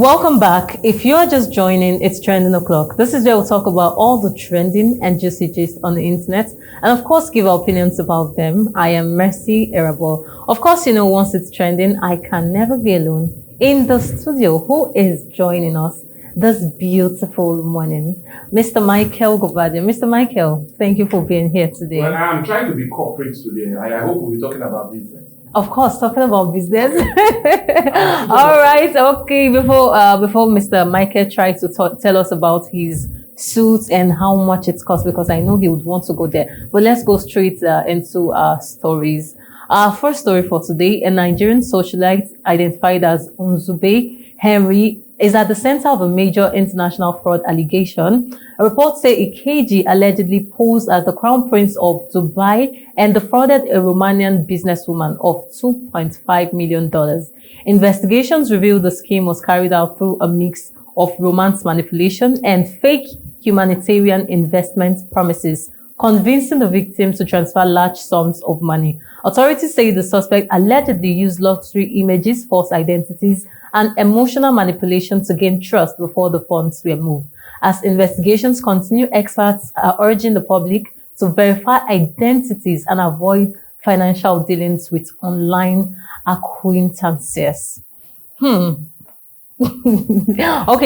Welcome back. If you're just joining, it's Trending O'Clock. This is where we'll talk about all the trending and juicy gist on the internet, and of course, give our opinions about them. I am Mercy Erabo. Of course, you know, once it's trending, I can never be alone. In the studio, who is joining us this beautiful morning? Mr. Michael Govadia. Mr. Michael, thank you for being here today. Well, I'm trying to be corporate today. I hope we'll be talking about business. Of course, talking about business. All right, okay. Before Mr. Michael tries to tell us about his suits and how much it costs, because I know he would want to go there. But let's go straight into our stories. Our first story for today: a Nigerian socialite identified as Nzube Henry is at the center of a major international fraud allegation. A report says Ikeji allegedly posed as the crown prince of Dubai and defrauded a Romanian businesswoman of $2.5 million. Investigations reveal the scheme was carried out through a mix of romance manipulation and fake humanitarian investment promises, convincing the victim to transfer large sums of money. Authorities say the suspect allegedly used luxury images, false identities, and emotional manipulation to gain trust before the funds were moved. As investigations continue, experts are urging the public to verify identities and avoid financial dealings with online acquaintances. Okay,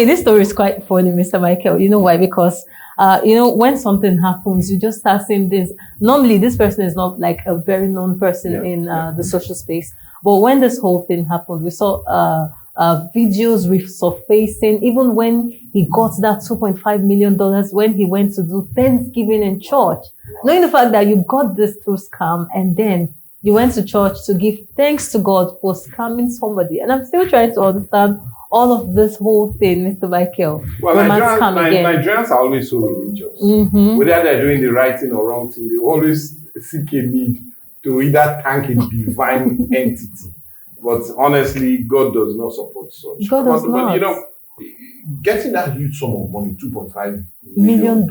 this story is quite funny, Mr. Michael. You know why? Because when something happens, you just start saying this. Normally, this person is not like a very known person in the social space. But when this whole thing happened, we saw videos resurfacing, even when he got that $2.5 million when he went to do Thanksgiving in church. Knowing the fact that you got this through scam and then you went to church to give thanks to God for scamming somebody. And I'm still trying to understand all of this whole thing, Mr. Michael. Well, Nigerians are always so religious. Whether they're doing the right thing or wrong thing, they always seek a need to either thank a divine entity. But honestly, God does not support such. God does not. But you know, getting that huge sum of money, $2.5 million,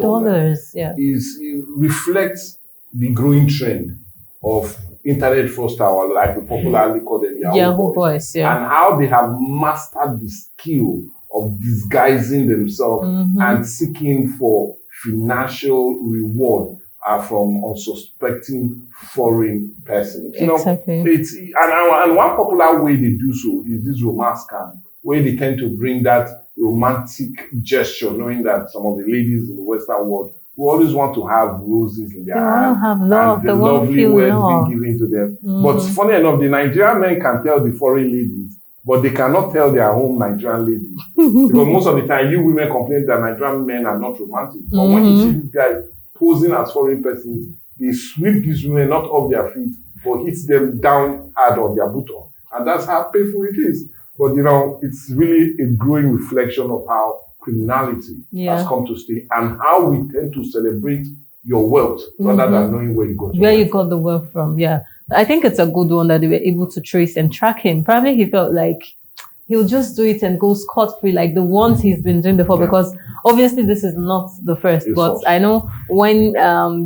reflects the growing trend of internet fraudsters, or like we popularly call them Yahoo boys, and how they have mastered the skill of disguising themselves and seeking for financial reward from unsuspecting foreign persons. You know, it's and one popular way they do so is this romance scam, where they tend to bring that romantic gesture, knowing that some of the ladies in the Western world who always want to have roses in their hand, have love, and the lovely words being given to them. But funny enough, the Nigerian men can tell the foreign ladies, but they cannot tell their home Nigerian ladies. Because most of the time, you women complain that Nigerian men are not romantic. But when you see these guys posing as foreign persons, they sweep these women not off their feet, but hits them down hard on their bottom. And that's how painful it is. But you know, it's really a growing reflection of how criminality has come to stay and how we tend to celebrate your wealth rather than knowing where you got the wealth from. I think it's a good one that they were able to trace and track him. Probably he felt like he'll just do it and go scot-free like the ones he's been doing before, because obviously this is not the first. I know when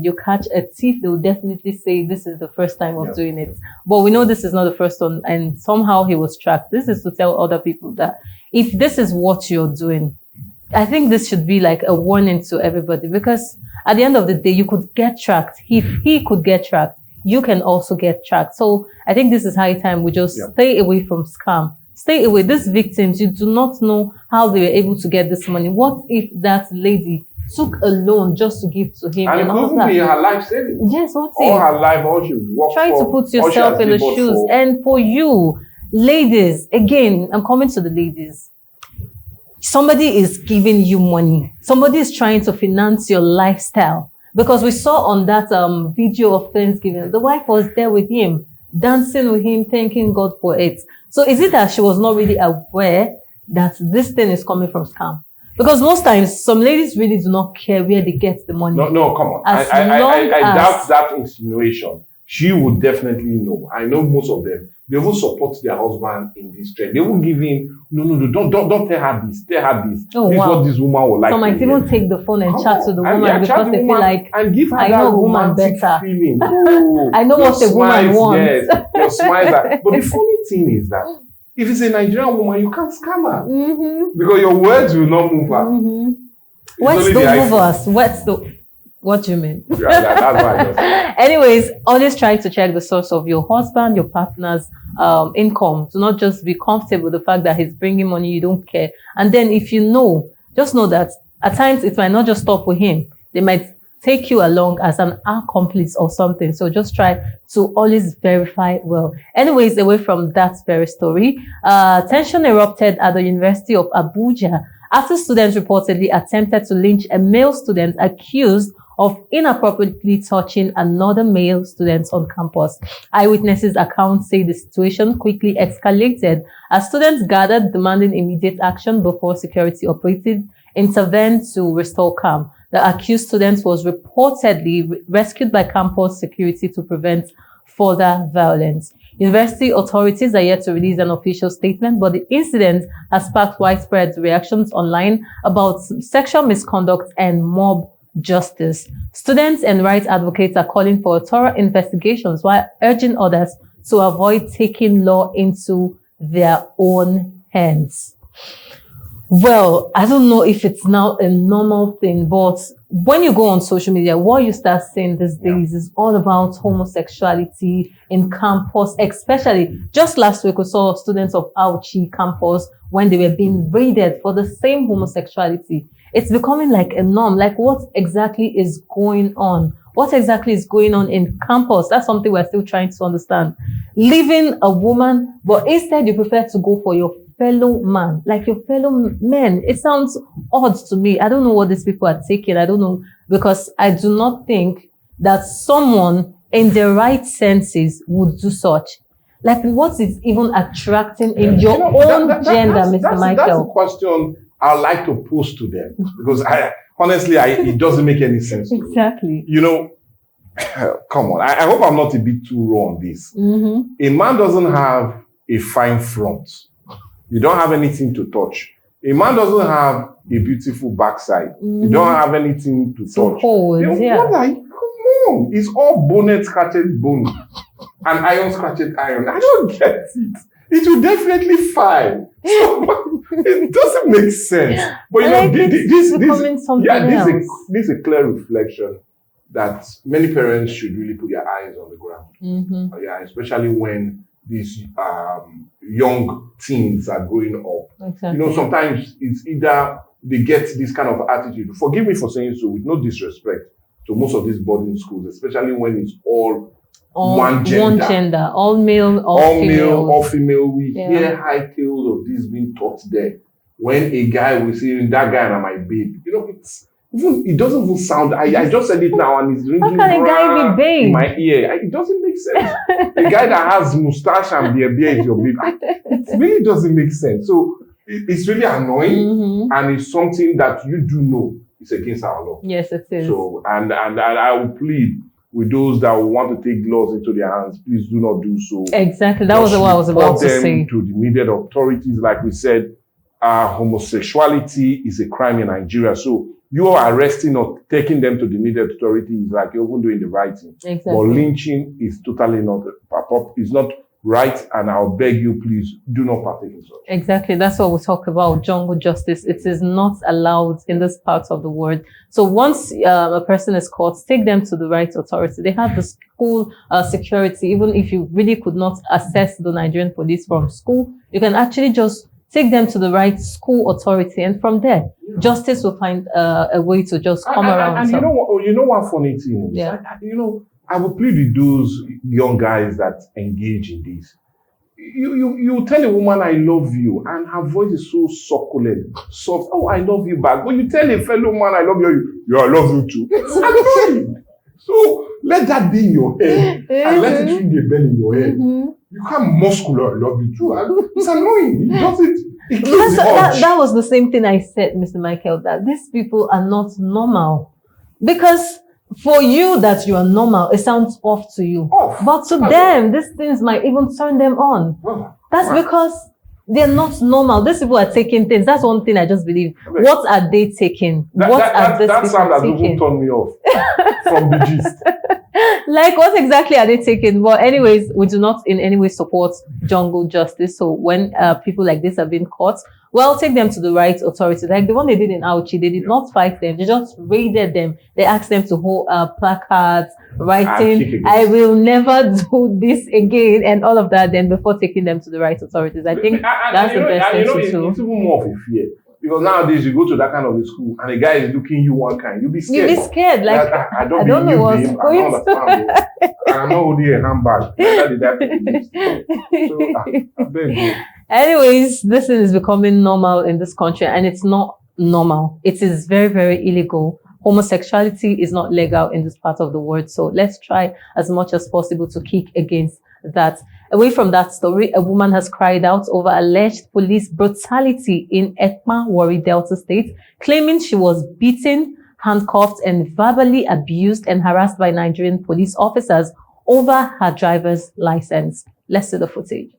you catch a thief, they will definitely say this is the first time of doing it. But we know this is not the first one, and somehow he was tracked. This is to tell other people that if this is what you're doing, I think this should be like a warning to everybody, because at the end of the day, you could get tracked. If he could get tracked, you can also get tracked. So I think this is high time we just stay away from scam. Stay away. These victims, you do not know how they were able to get this money. What if that lady took a loan just to give to him? And it could be her life savings. Yes, all her life, all she worked Try to put yourself in the shoes. And for you, ladies, again, I'm coming to the ladies. Somebody is giving you money. Somebody is trying to finance your lifestyle. Because we saw on that video of Thanksgiving, the wife was there with him, dancing with him, thanking God for it. So is it that she was not really aware that this thing is coming from scam? Because most times, some ladies really do not care where they get the money. No, come on. I doubt that insinuation. She would definitely know. I know most of them. They will support their husband in this trend. They will give him, no, don't tell her this. Tell her this. Oh, this is what this woman would like. Some might even take the phone and chat to the woman because they feel like, and give her I know a woman better. Feeling. Oh, I know what the woman wants. Yes, your smiles are. But the funny thing is that If it's a Nigerian woman, you can't scam her. Because your words will not move her. Words don't move us. What do you mean? Yeah, that's why I just said. Anyways, always try to check the source of your husband, your partner's income. Do not just be comfortable with the fact that he's bringing money, you don't care. And then if you know, just know that at times it might not just stop with him. They might take you along as an accomplice or something. So just try to always verify well. Anyways, away from that very story, tension erupted at the University of Abuja after students reportedly attempted to lynch a male student accused of inappropriately touching another male student on campus. Eyewitnesses' accounts say the situation quickly escalated as students gathered demanding immediate action before security operatives intervened to restore calm. The accused student was reportedly rescued by campus security to prevent further violence. University authorities are yet to release an official statement, but the incident has sparked widespread reactions online about sexual misconduct and mob justice. Students and rights advocates are calling for thorough investigations while urging others to avoid taking law into their own hands. Well, I don't know if it's now a normal thing, but when you go on social media, what you start seeing these days is all about homosexuality in campus, especially just last week we saw students of Auchi campus when they were being raided for the same homosexuality. It's becoming like a norm. Like, what exactly is going on? What exactly is going on in campus? That's something we're still trying to understand. Leaving a woman, but instead you prefer to go for your fellow man, like your fellow men. It sounds odd to me. I don't know what these people are taking. I don't know, because I do not think that someone in their right senses would do such. Like, what is even attracting in your own gender, Mr. Michael? That's a question I'd like to pose to them, because honestly, it doesn't make any sense. Exactly. You know, come on. I hope I'm not a bit too raw on this. A man doesn't have a fine front. You don't have anything to touch. A man doesn't have a beautiful backside. You don't have anything to touch. Hold, Come on. It's all bonnet scratched bone and iron scratched iron. I don't get it. It will definitely fine. So, it doesn't make sense. But you know, this is a clear reflection that many parents should really put their eyes on the ground. Yeah, especially when these young teens are growing up. Exactly. You know, sometimes it's either they get this kind of attitude. Forgive me for saying so, with no disrespect to most of these boarding schools, especially when it's all one gender, all male, all female. We hear high tales of this being taught there. When a guy will say, that guy and my babe, you know, it doesn't even sound. I just said it now, and it's ringing. How can a guy be babe in my ear? It doesn't make sense. A guy that has mustache and beard is your babe. It really doesn't make sense. So it's really annoying, and it's something that you do know it's against our law. Yes, it is. So and I will plead with those that want to take laws into their hands, please do not do so. Exactly. That was what I was about to say. To the needed authorities, like we said, homosexuality is a crime in Nigeria. So you are arresting or taking them to the needed authorities, like you're even doing the right thing. Exactly. But lynching is totally not right, and I'll beg you, please do not partake in such. Exactly. That's what we talk about, jungle justice. It is not allowed in this part of the world. So once a person is caught, take them to the right authority. They have the school security. Even if you really could not access the Nigerian police from school, you can actually just take them to the right school authority, and from there, justice will find a way to just come around. And you know what funny thing is? Yeah. I will plead with those young guys that engage in this. You tell a woman, I love you, and her voice is so succulent, soft. Oh, I love you back. But you tell a fellow man, I love you, I love you too. It's annoying. So let that be in your head, and let it ring a bell in your head. You can't muscular, I love you too. It's annoying. It kills the urge. That was the same thing I said, Mr. Michael, that these people are not normal. Because for you that you are normal, it sounds off to you. But to them, these things might even turn them on. That's because They're not normal. These people are taking things. That's one thing I just believe. Okay. What are they taking? That sound has even turned me off from the gist. Like, what exactly are they taking? Well, anyways, we do not in any way support jungle justice. So when people like this have been caught, well, take them to the right authority. Like the one they did in Auchi, they did not fight them. They just raided them. They asked them to hold placards, writing, I will never do this again, and all of that, then before taking them to the right authorities. I think that's the best thing to do. It's even more of a fear. Because nowadays you go to that kind of a school and a guy is looking you one kind, you'll be scared. You'll be scared. Like, I don't know what's going on. I'm not holding a handbag. Anyways, this is becoming normal in this country, and it's not normal. It is very, very illegal. Homosexuality is not legal in this part of the world. So let's try as much as possible to kick against that. Away from that story, a woman has cried out over alleged police brutality in Ekma, Warri, Delta State, claiming she was beaten, handcuffed, and verbally abused and harassed by Nigerian police officers over her driver's license. Let's see the footage.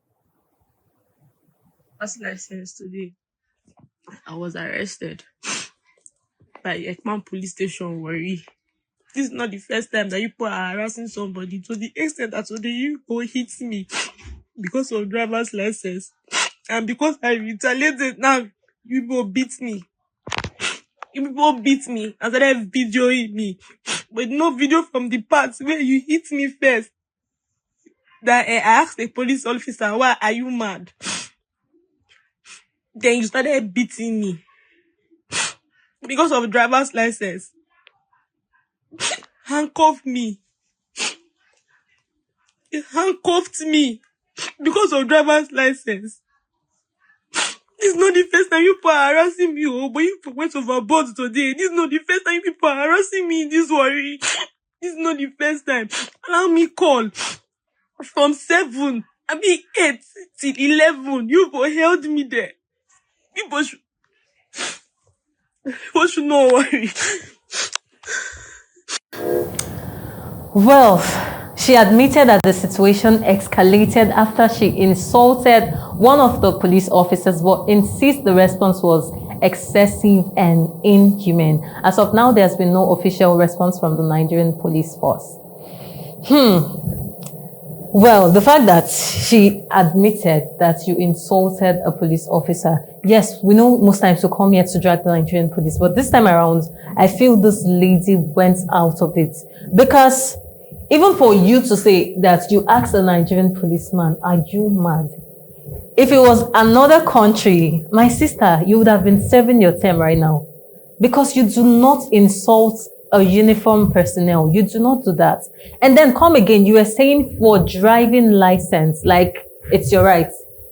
Last license today, I was arrested by Ekman police station, Warri. This is not the first time that you people are harassing somebody to the extent that today you go hit me because of driver's license. And because I retaliated, now you people beat me. You people beat me and started videoing me. But no video from the parts where you hit me first. That I asked the police officer, why are you mad? Then you started beating me because of driver's license. Handcuffed me. He handcuffed me because of driver's license. This is not the first time you people are harassing me, but you went overboard today. This is not the first time you people are harassing me in this Warri. This is not the first time. Allow me call from 7, 8 till 11. You people held me there. People should not worry. Well, she admitted that the situation escalated after she insulted one of the police officers, but insists the response was excessive and inhumane. As of now, there's been no official response from the Nigerian police force. Well, the fact that she admitted that you insulted a police officer, yes, we know most times you come here to drag the Nigerian police, but this time around, I feel this lady went out of it. Because even for you to say that you asked a Nigerian policeman, are you mad? If it was another country, my sister, you would have been serving your term right now. Because you do not insult a uniform personnel. You do not do that. And then come again, you were saying for driving license, like it's your right.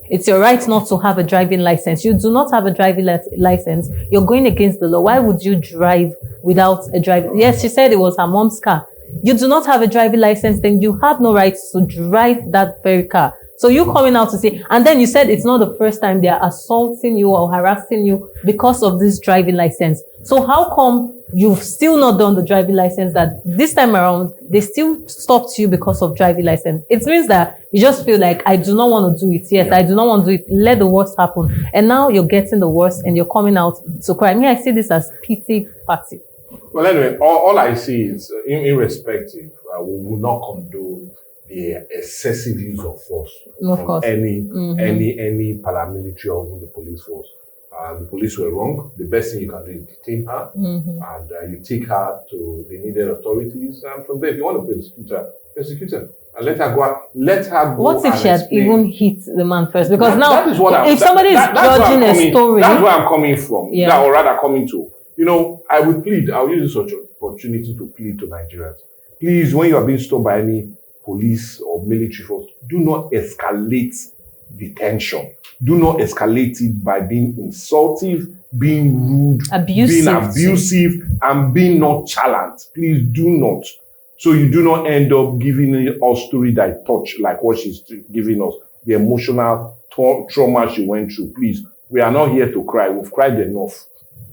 It's your right not to have a driving license. You do not have a driving license. You're going against the law. Why would you drive without a driving? Yes, she said it was her mom's car. You do not have a driving license, then you have no right to drive that very car. So you coming out to say, and then you said it's not the first time they are assaulting you or harassing you because of this driving license. So how come you've still not done the driving license that this time around, they still stopped you because of driving license? It means that you just feel like, I do not want to do it. Yes, I do not want to do it. Let the worst happen. And now you're getting the worst and you're coming out to cry. Me, I see this as pity party. Well, anyway, all I see is, irrespective, we will not condone the excessive use of force from any paramilitary or even the police force. The police were wrong. The best thing you can do is detain her, and you take her to the needed authorities. And from there, if you want to persecute her, and let her go. Let her go. What if she had even hit the man first? Because that is what if somebody is judging a story, that's where I'm coming from. Yeah. Or rather, coming to. You know, I would plead. I'll use this opportunity to plead to Nigerians. Please, when you are being stopped by any police or military force, do not escalate the tension. Do not escalate it by being insultive, being rude, being abusive, and being nonchalant. Please do not. So you do not end up giving us story that touch like what she's giving us, the emotional trauma she went through. Please, we are not here to cry. We've cried enough.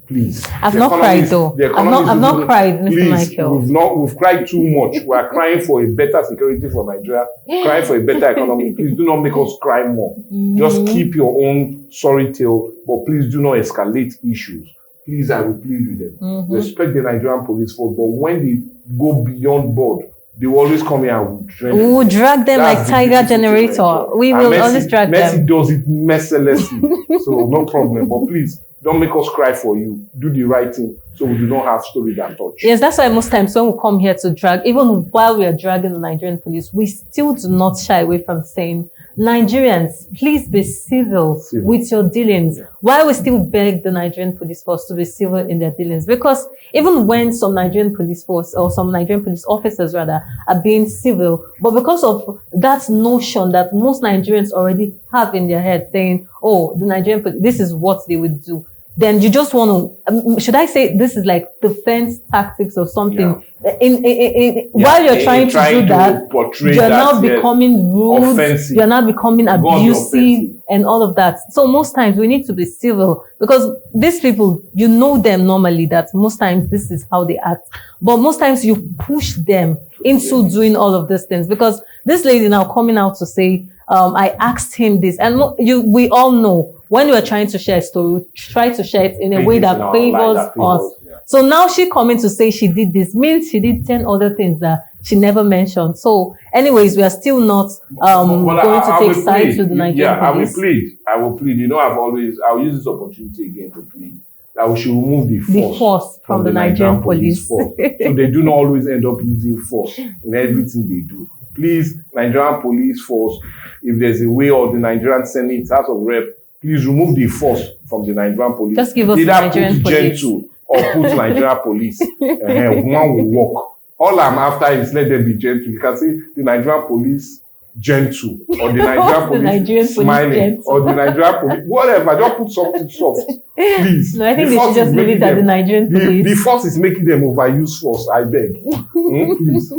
Please. I've not cried though. I've not cried, Mr. Michael. We've cried too much. We are crying for a better security for Nigeria, crying for a better economy. Please do not make us cry more. Just keep your own sorry tale, but please do not escalate issues. Please, I will plead with them. Respect the Nigerian police force, but when they go beyond board, they will always come here and we will drag them like Tiger Generator. We will always drag them. Messi does it mercilessly, so no problem. But please, don't make us cry for you. Do the right thing so we do not have stories that touch. Yes, that's why most times when we come here to drag, even while we are dragging the Nigerian police, we still do not shy away from saying, Nigerians, please be civil with your dealings. Why we still beg the Nigerian police force to be civil in their dealings? Because even when some Nigerian police force or some Nigerian police officers rather are being civil, but because of that notion that most Nigerians already have in their head saying, oh, the Nigerian police, this is what they would do. Then you just want to, should I say this is like defense tactics or something? While you're trying to do that, you're now becoming rude, offensive. You're now becoming abusive and all of that. So most times we need to be civil because these people, you know them normally that most times this is how they act. But most times you push them into doing all of these things because this lady now coming out to say, I asked him this and we all know when you are trying to share a story, try to share it in a way that favors us. Yeah. So now she coming to say she did this means she did 10 other things that she never mentioned. So anyways, we are still not going to take sides with the Nigerian police. I will plead. You know, I'll use this opportunity again to plead that we should remove the force from the Nigerian police force. So they do not always end up using force in everything they do. Please, Nigerian police force, if there's a way, or the Nigerian Senate, House of Rep, please remove the force from the Nigerian police. Just give us the Nigerian police. Gentle or put Nigerian police. One will work. All I'm after is let them be gentle. You can say the Nigerian police gentle or the Nigerian police smiling or the Nigerian police, whatever. Just put something soft, please. No, I think they should just leave it at the Nigerian police. The force is making them overuse force. I beg. Please.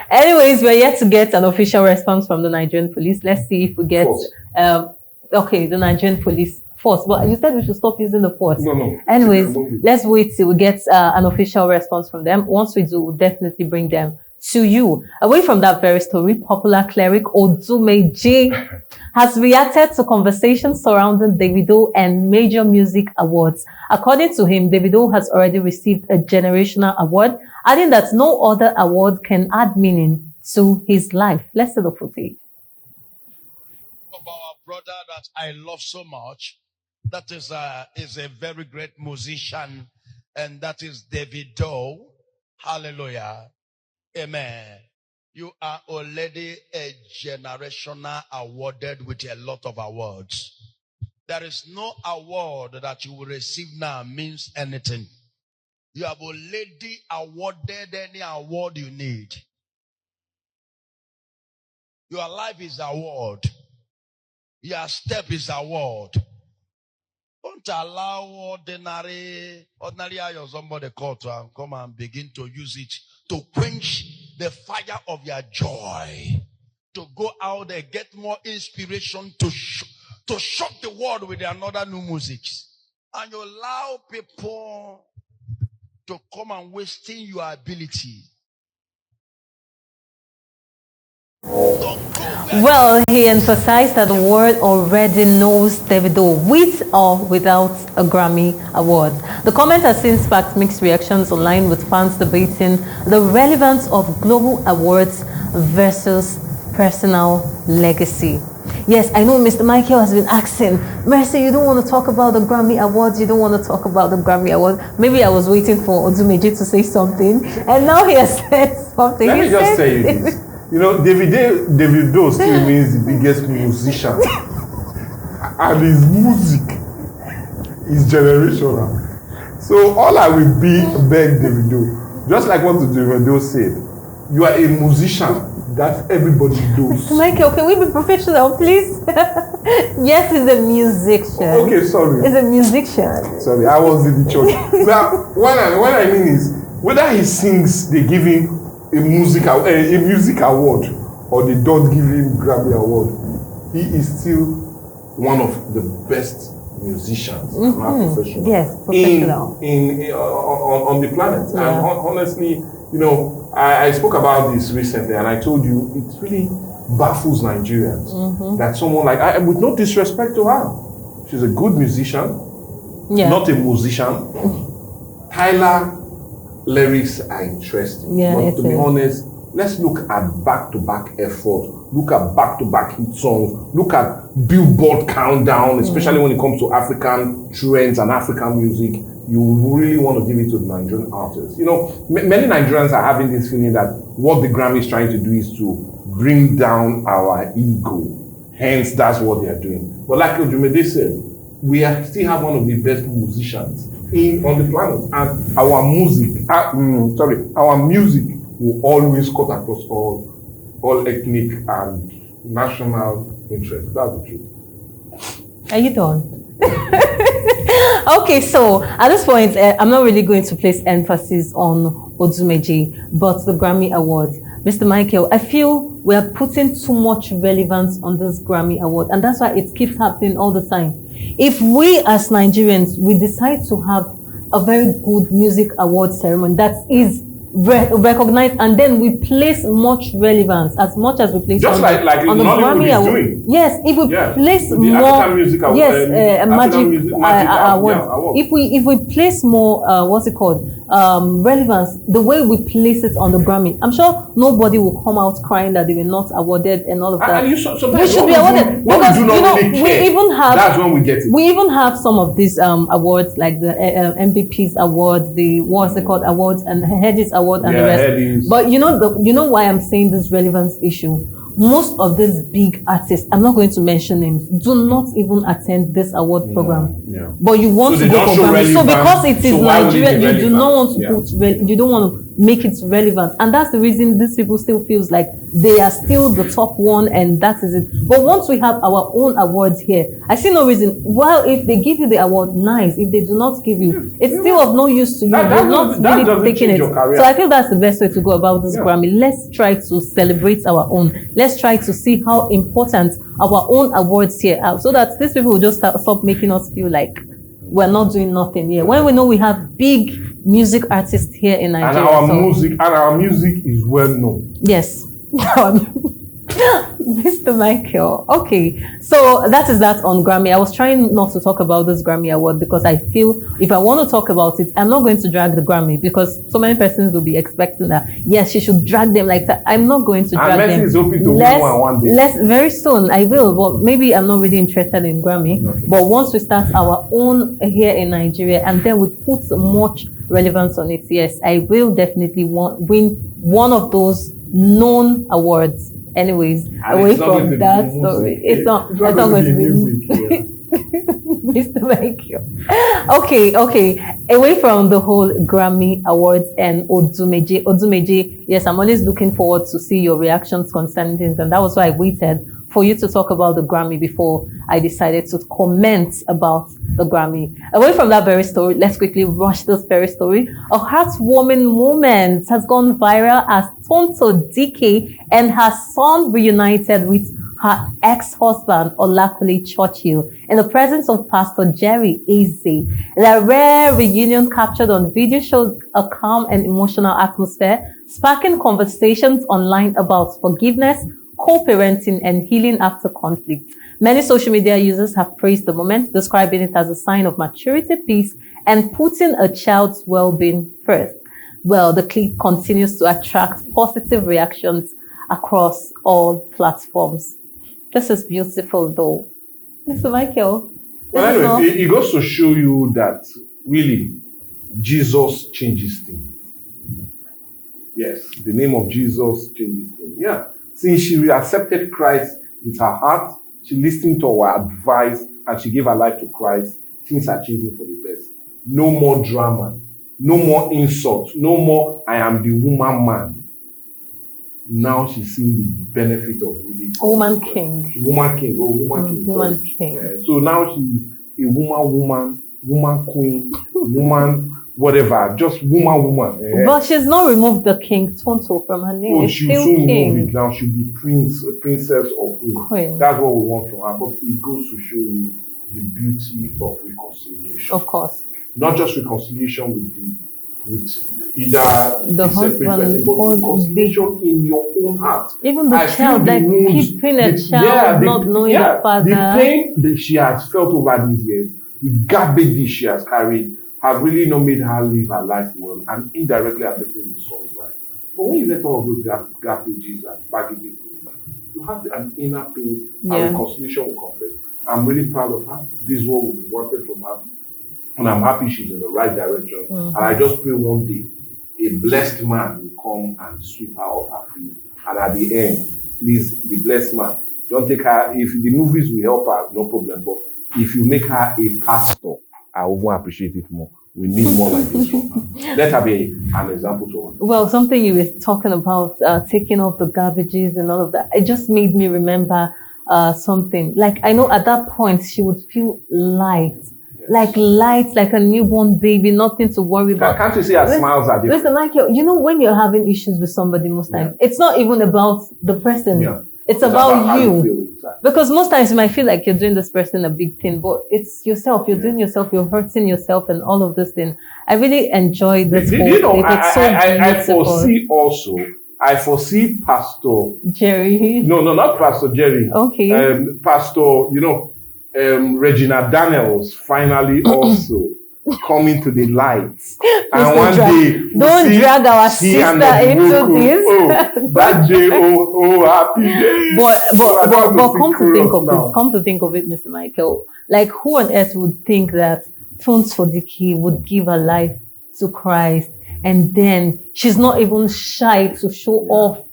Anyways, we're yet to get an official response from the Nigerian police. Let's see if we get okay, the Nigerian police force. But you said we should stop using the force. No. Anyways, let's wait till we get an official response from them. Once we do, we'll definitely bring them to you. Away from that very story, popular cleric Odumeje has reacted to conversations surrounding Davido and major music awards. According to him, Davido has already received a generational award, adding that no other award can add meaning to his life. Let's see the footage. Of our brother that I love so much, that is a very great musician, and that is Davido. Hallelujah. Amen. You are already a generational awarded with a lot of awards. There is no award that you will receive now means anything. You have already awarded any award you need. Your life is award. Your step is award. Don't allow ordinary or somebody call to and come and begin to use it to quench the fire of your joy. To go out there, get more inspiration to shock the world with another new music. And you allow people to come and wasting your ability. Well, he emphasized that the world already knows Davido with or without a Grammy award. The comment has since sparked mixed reactions online, with fans debating the relevance of global awards versus personal legacy. Yes, I know Mr. Michael has been asking, Mercy, you don't want to talk about the Grammy Awards, you don't want to talk about the Grammy Awards. Maybe I was waiting for Odumeje to say something, and now he has said something. Let me just tell you this. You know, Davido still remains the biggest musician. And his music is generational. So all I will beg Davido, just like what Davido said, you are a musician that everybody knows. Michael, can we be professional, please? Yes, he's a musician. Okay, sorry. He's a musician. Sorry, I was in the church. Now, what I mean is, whether he sings, they give him a music award, or they don't give him Grammy award, he is still one of the best musicians, not professionals. Yes, professional. On the planet. Yeah. And honestly, you know, I spoke about this recently, and I told you it really baffles Nigerians that someone like I, with no disrespect to her, she's a good musician, not a musician. Tyler lyrics are interesting, but to be honest, let's look at back-to-back effort. Look at back-to-back hit songs. Look at Billboard countdown, especially when it comes to African trends and African music. You really want to give it to the Nigerian artists. You know, many Nigerians are having this feeling that what the Grammy is trying to do is to bring down our ego. Hence, that's what they are doing. But like Odumeje said, we still have one of the best musicians on the planet, and our music will always cut across all ethnic and national interests. That's the truth. Are you done? Okay, so at this point, I'm not really going to place emphasis on Odumeje, but the Grammy Award. Mr. Michael, I feel we are putting too much relevance on this Grammy Award, and that's why it keeps happening all the time. If we as Nigerians, we decide to have a very good music award ceremony that is recognized, and then we place much relevance as much as we place just on the Grammy Award. Yes, if we place more, music award, magic award. If we place more, what's it called, relevance, the way we place it on the Grammy, I'm sure nobody will come out crying that they were not awarded and all of that. We should be awarded because you know we even have. That's when we get it. We even have some of these awards like the MVPs awards, the what's it called awards and Hedges award. And the rest. But you know why I'm saying this relevance issue? Most of these big artists, I'm not going to mention names, do not even attend this award program. But you want to go for Grammy. So because it is Nigeria, you do not want to you don't want to make it relevant. And that's the reason these people still feels like they are still the top one and that is it. But once we have our own awards here, I see no reason. Well, if they give you the award, nice. If they do not give you, it's still of no use to you. You're not really taking it. So I feel that's the best way to go about this Grammy. Let's try to celebrate our own. Let's try to see how important our own awards here are, so that these people will just stop making us feel like we're not doing nothing here. When we know we have big music artists here in Nigeria. And our music is well known. Yes. Mr. Michael. Okay. So that is that on Grammy. I was trying not to talk about this Grammy award because I feel if I want to talk about it, I'm not going to drag the Grammy because so many persons will be expecting that, yes, she should drag them like that. I'm not going to drag them. Is hoping to win one day. Very soon I will, but maybe I'm not really interested in Grammy. Okay. But once we start our own here in Nigeria and then we put much relevance on it, yes, I will definitely win one of those known awards. Anyways, away from that story, it's not going to be music. Mr. Michael. Okay. Away from the whole Grammy Awards and Odumeje, yes, I'm always looking forward to see your reactions concerning things, and that was why I waited for you to talk about the Grammy before I decided to comment about the Grammy. Away from that very story, let's quickly rush this very story. A heartwarming moment has gone viral as Tonto Dikeh and her son reunited with her ex-husband, Olakunle Churchill, in the presence of Pastor Jerry Eze. The rare reunion captured on video showed a calm and emotional atmosphere, sparking conversations online about forgiveness, co-parenting, and healing after conflict. Many social media users have praised the moment, describing it as a sign of maturity, peace, and putting a child's well-being first. Well, the clip continues to attract positive reactions across all platforms. This is beautiful, though. Mr. Michael. Well, anyway, it goes to show you that really Jesus changes things. Yes, the name of Jesus changes things. Yeah. Since she accepted Christ with her heart, she listened to our advice, and she gave her life to Christ, things are changing for the best. No more drama. No more insults. No more, I am the woman man. Now she's seeing the benefit of really woman king. Woman king. Woman king. So now she's a woman queen, woman whatever, just woman. But she's not removed the king Tonto from her name. Oh, she'll soon remove it now. She'll be princess or queen. That's what we want from her. But it goes to show you the beauty of reconciliation. Of course. Not just reconciliation with either the separate person, but reconciliation in your own heart. Even the child, like keeping a child, not knowing the father. The pain that she has felt over these years, the garbage she has carried, have really not made her live her life well and indirectly affected his son's life. But when you let all of those garbages and baggages, you have an inner peace and reconciliation will confess. I'm really proud of her. This is what we wanted from her. And I'm happy she's in the right direction. And I just pray one day a blessed man will come and sweep her off her feet. And at the end, please, the blessed man, don't take her, if the movies will help her, no problem. But if you make her a pastor, I will appreciate it more. We need more like this from her. Let her be an example to us. Well, something you were talking about, taking off the garbages and all of that, it just made me remember something. Like, I know at that point, she would feel light. Like light, like a newborn baby, nothing to worry about. Can't you see her smiles are different? Listen, Michael, you know, when you're having issues with somebody most times, it's not even about the person. It's about you. Because most times you might feel like you're doing this person a big thing, but it's yourself. You're doing yourself, you're hurting yourself and all of this thing. I really enjoy this whole thing. It's so I foresee Pastor Jerry. No, not Pastor Jerry. Okay. Pastor, Regina Daniels finally also coming to the light. And one day, don't drag our sister into this. That day, happy day. But come to think of it, Mr. Michael, like who on earth would think that Tonto Dikeh would give her life to Christ? And then she's not even shy to show off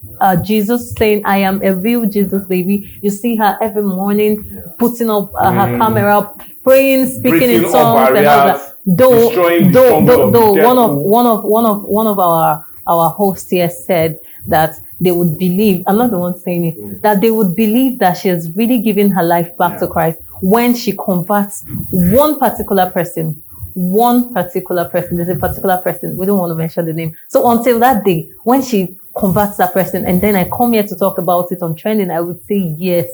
Jesus, saying, I am a real Jesus, baby. You see her every morning putting up her camera, praying, speaking in tongues and all that. Though one of our hosts here said that they would believe, I'm not the one saying it, that they would believe that she has really given her life back to Christ when she converts one particular person. There's a particular person, we don't want to mention the name. So until that day, when she converts that person, and then I come here to talk about it on Trending, I would say yes,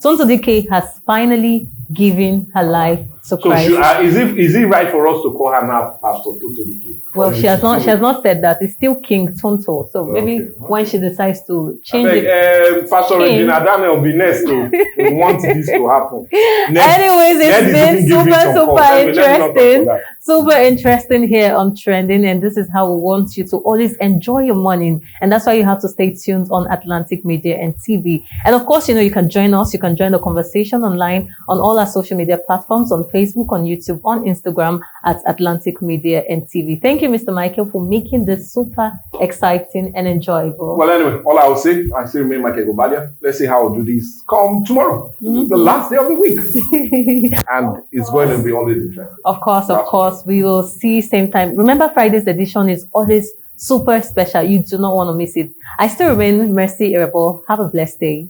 Tonto Dikeh has finally given her life to Christ. Is it right for us to call her now Pastor Tonto Dikeh? Well, she has not said that. It's still King Tonto. So maybe when she decides to change it. Pastor Regina Daniel will be next to want this to happen. Anyways, it's been super interesting. Super interesting here on Trending. And this is how we want you to always enjoy your morning. And that's why you have to stay tuned on Atlantic Media and TV. And of course, you can join us. You can join the conversation online on all our social media platforms, on Facebook, on YouTube, on Instagram at Atlantic Media and TV. Thank you, Mr. Michael, for making this super exciting and enjoyable. Well, anyway, all I will say, I still remain Michael Gobadia. Let's see how I'll do this come tomorrow, the last day of the week. And it's going to be always interesting. Of course. We will see same time. Remember, Friday's edition is always super special. You do not want to miss it. I still remain Mercy Irebo. Have a blessed day.